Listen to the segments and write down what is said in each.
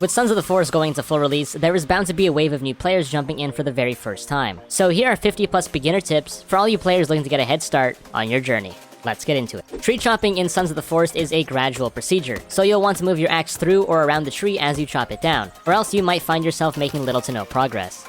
With Sons of the Forest going into full release, there is bound to be a wave of new players jumping in for the very first time. So here are 50 plus beginner tips for all you players looking to get a head start on your journey. Let's get into it. Tree chopping in Sons of the Forest is a gradual procedure, so you'll want to move your axe through or around the tree as you chop it down, or else you might find yourself making little to no progress.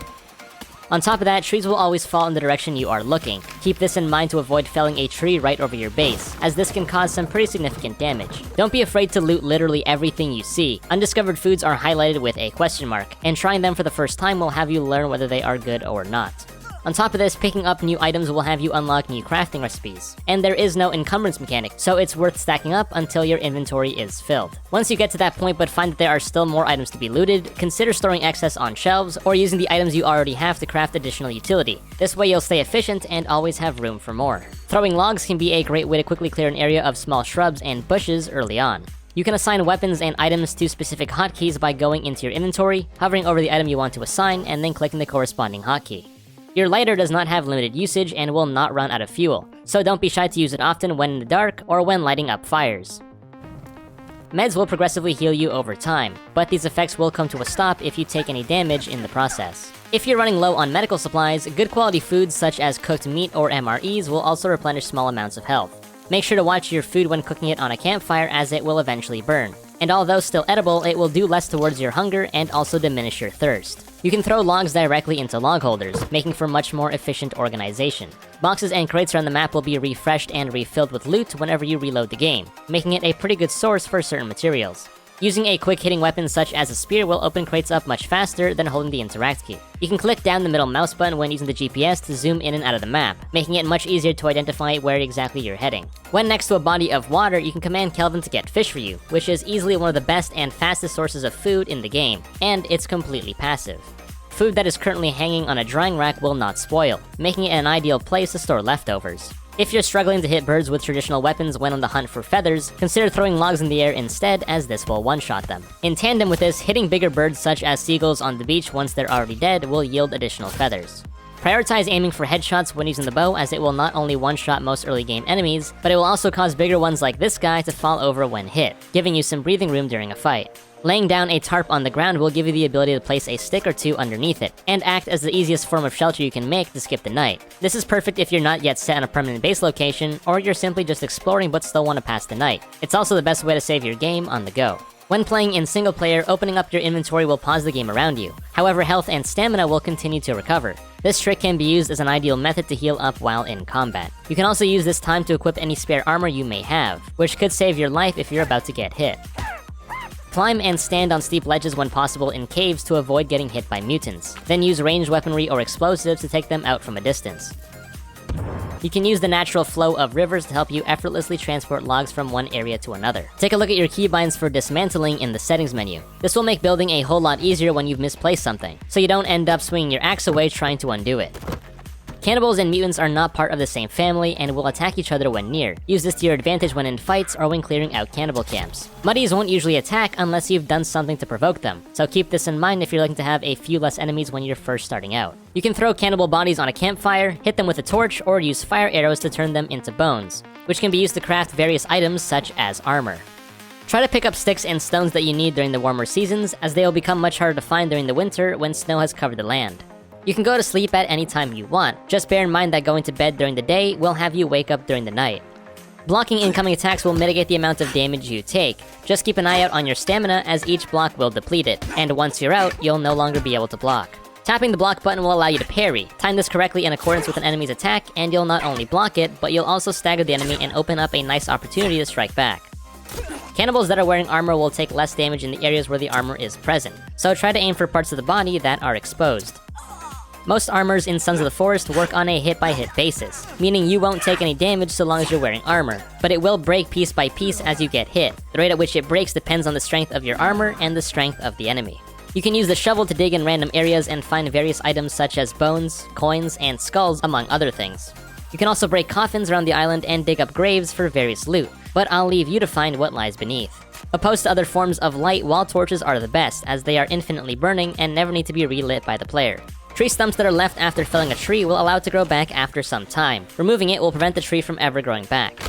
On top of that, trees will always fall in the direction you are looking. Keep this in mind to avoid felling a tree right over your base, as this can cause some pretty significant damage. Don't be afraid to loot literally everything you see. Undiscovered foods are highlighted with a question mark, and trying them for the first time will have you learn whether they are good or not. On top of this, picking up new items will have you unlock new crafting recipes. And there is no encumbrance mechanic, so it's worth stacking up until your inventory is filled. Once you get to that point but find that there are still more items to be looted, consider storing excess on shelves or using the items you already have to craft additional utility. This way you'll stay efficient and always have room for more. Throwing logs can be a great way to quickly clear an area of small shrubs and bushes early on. You can assign weapons and items to specific hotkeys by going into your inventory, hovering over the item you want to assign, and then clicking the corresponding hotkey. Your lighter does not have limited usage and will not run out of fuel, so don't be shy to use it often when in the dark or when lighting up fires. Meds will progressively heal you over time, but these effects will come to a stop if you take any damage in the process. If you're running low on medical supplies, good quality foods such as cooked meat or MREs will also replenish small amounts of health. Make sure to watch your food when cooking it on a campfire as it will eventually burn. And although still edible, it will do less towards your hunger and also diminish your thirst. You can throw logs directly into log holders, making for much more efficient organization. Boxes and crates around the map will be refreshed and refilled with loot whenever you reload the game, making it a pretty good source for certain materials. Using a quick-hitting weapon such as a spear will open crates up much faster than holding the interact key. You can click down the middle mouse button when using the GPS to zoom in and out of the map, making it much easier to identify where exactly you're heading. When next to a body of water, you can command Kelvin to get fish for you, which is easily one of the best and fastest sources of food in the game, and it's completely passive. Food that is currently hanging on a drying rack will not spoil, making it an ideal place to store leftovers. If you're struggling to hit birds with traditional weapons when on the hunt for feathers, consider throwing logs in the air instead, as this will one-shot them. In tandem with this, hitting bigger birds such as seagulls on the beach once they're already dead will yield additional feathers. Prioritize aiming for headshots when using the bow, as it will not only one-shot most early game enemies, but it will also cause bigger ones like this guy to fall over when hit, giving you some breathing room during a fight. Laying down a tarp on the ground will give you the ability to place a stick or two underneath it, and act as the easiest form of shelter you can make to skip the night. This is perfect if you're not yet set on a permanent base location, or you're simply just exploring but still want to pass the night. It's also the best way to save your game on the go. When playing in single player, opening up your inventory will pause the game around you. However, health and stamina will continue to recover. This trick can be used as an ideal method to heal up while in combat. You can also use this time to equip any spare armor you may have, which could save your life if you're about to get hit. Climb and stand on steep ledges when possible in caves to avoid getting hit by mutants. Then use ranged weaponry or explosives to take them out from a distance. You can use the natural flow of rivers to help you effortlessly transport logs from one area to another. Take a look at your keybinds for dismantling in the settings menu. This will make building a whole lot easier when you've misplaced something, so you don't end up swinging your axe away trying to undo it. Cannibals and mutants are not part of the same family and will attack each other when near. Use this to your advantage when in fights or when clearing out cannibal camps. Muddies won't usually attack unless you've done something to provoke them, so keep this in mind if you're looking to have a few less enemies when you're first starting out. You can throw cannibal bodies on a campfire, hit them with a torch, or use fire arrows to turn them into bones, which can be used to craft various items such as armor. Try to pick up sticks and stones that you need during the warmer seasons, as they will become much harder to find during the winter when snow has covered the land. You can go to sleep at any time you want, just bear in mind that going to bed during the day will have you wake up during the night. Blocking incoming attacks will mitigate the amount of damage you take. Just keep an eye out on your stamina, as each block will deplete it, and once you're out, you'll no longer be able to block. Tapping the block button will allow you to parry. Time this correctly in accordance with an enemy's attack, and you'll not only block it, but you'll also stagger the enemy and open up a nice opportunity to strike back. Cannibals that are wearing armor will take less damage in the areas where the armor is present, so try to aim for parts of the body that are exposed. Most armors in Sons of the Forest work on a hit-by-hit basis, meaning you won't take any damage so long as you're wearing armor, but it will break piece by piece as you get hit. The rate at which it breaks depends on the strength of your armor and the strength of the enemy. You can use the shovel to dig in random areas and find various items such as bones, coins, and skulls, among other things. You can also break coffins around the island and dig up graves for various loot, but I'll leave you to find what lies beneath. Opposed to other forms of light, wall torches are the best, as they are infinitely burning and never need to be relit by the player. Tree stumps that are left after felling a tree will allow it to grow back after some time. Removing it will prevent the tree from ever growing back.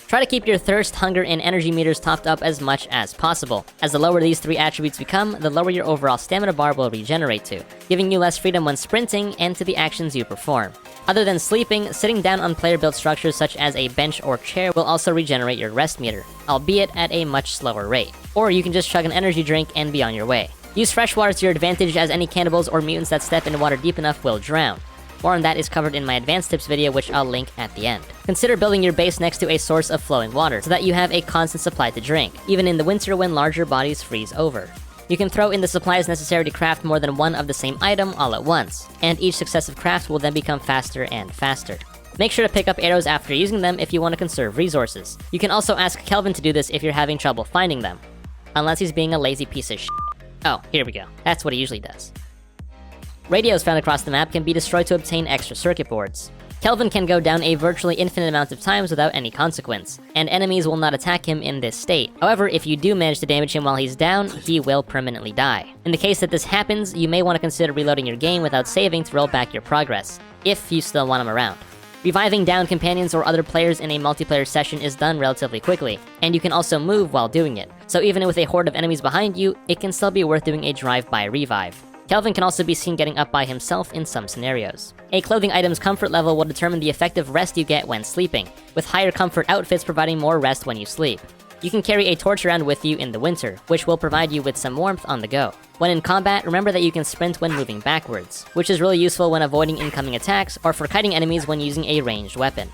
Try to keep your thirst, hunger, and energy meters topped up as much as possible, as the lower these 3 attributes become, the lower your overall stamina bar will regenerate to, giving you less freedom when sprinting and to the actions you perform. Other than sleeping, sitting down on player-built structures such as a bench or chair will also regenerate your rest meter, albeit at a much slower rate. Or you can just chug an energy drink and be on your way. Use fresh water to your advantage, as any cannibals or mutants that step into water deep enough will drown. More on that is covered in my advanced tips video, which I'll link at the end. Consider building your base next to a source of flowing water, so that you have a constant supply to drink, even in the winter when larger bodies freeze over. You can throw in the supplies necessary to craft more than one of the same item all at once, and each successive craft will then become faster and faster. Make sure to pick up arrows after using them if you want to conserve resources. You can also ask Kelvin to do this if you're having trouble finding them. Unless he's being a lazy piece of shit. Oh, here we go. That's what he usually does. Radios found across the map can be destroyed to obtain extra circuit boards. Kelvin can go down a virtually infinite amount of times without any consequence, and enemies will not attack him in this state. However, if you do manage to damage him while he's down, he will permanently die. In the case that this happens, you may want to consider reloading your game without saving to roll back your progress, if you still want him around. Reviving downed companions or other players in a multiplayer session is done relatively quickly, and you can also move while doing it, so even with a horde of enemies behind you, it can still be worth doing a drive-by revive. Kelvin can also be seen getting up by himself in some scenarios. A clothing item's comfort level will determine the effective rest you get when sleeping, with higher comfort outfits providing more rest when you sleep. You can carry a torch around with you in the winter, which will provide you with some warmth on the go. When in combat, remember that you can sprint when moving backwards, which is really useful when avoiding incoming attacks or for kiting enemies when using a ranged weapon.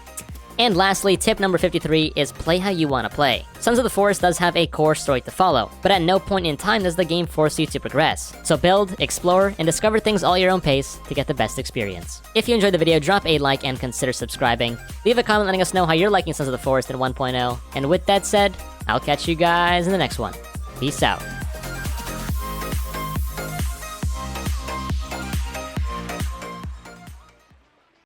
And lastly, tip number 53 is play how you want to play. Sons of the Forest does have a core story to follow, but at no point in time does the game force you to progress. So build, explore, and discover things all at your own pace to get the best experience. If you enjoyed the video, drop a like and consider subscribing. Leave a comment letting us know how you're liking Sons of the Forest in 1.0. And with that said, I'll catch you guys in the next one. Peace out.